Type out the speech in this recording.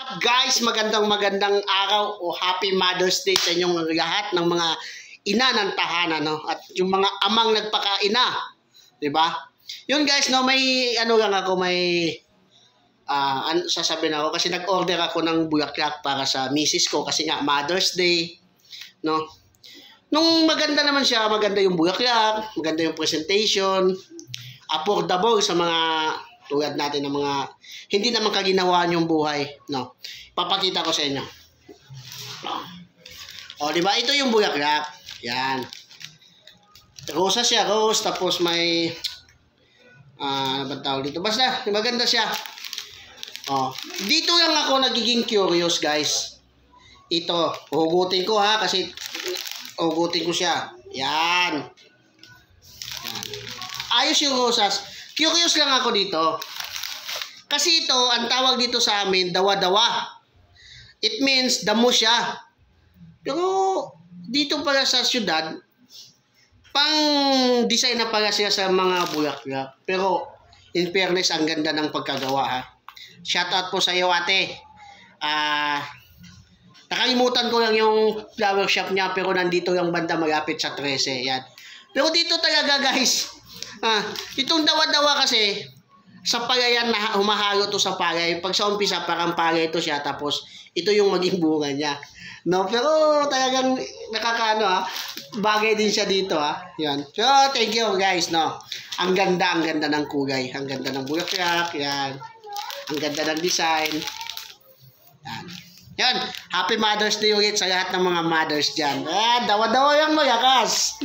Guys, magandang araw o Happy Mother's Day sa inyong lahat ng mga ina ng tahanan, no? At yung mga amang nagpakaina, 'di ba? Yun guys, no, may ano lang ako, may sasabihin ako kasi nag-order ako ng bulaklak para sa misis ko kasi nga Mother's Day, no? Nung maganda naman siya, maganda yung bulaklak, maganda yung presentation, affordable sa mga tulad natin ng mga hindi naman kaginawaan yung buhay, no. Papakita ko sa inyo. O, di ba? Ito yung bulaklak. Yan. Rosa siya, rose, tapos may ano ba tawag dito? Basta, maganda siya. O, dito lang ako nagiging curious, guys. Ito, hugutin ko ha, kasi hugutin ko siya. Yan. Yan. Ayos yung rosas. Curious lang ako dito. Kasi ito, ang tawag dito sa amin, dawa-dawa. It means damo siya. Pero dito pala sa syudad, pang design na pala siya sa mga bulaklak. Pero in fairness, ang ganda ng pagkagawa ha. Shout out po sa iyo, ate. Nakalimutan ko lang yung flower shop niya, pero nandito yung banda malapit sa 13. Yan. Pero dito talaga guys, itong dawa-dawa kasi, sa palayan na humahalo to sa palay. Pag sa umpisa, parang palay ito siya, tapos ito yung maging bunga niya. No, pero talagang nakakaano ha. Bagay din siya dito ha. Yan. So, thank you guys, no. Ang ganda ng kulay. Ang ganda ng bulaklak, yan. Ang ganda ng design. Yan. Yan. Happy Mother's Day ulit sa lahat ng mga mothers dyan. Dawa-dawa yung malakas.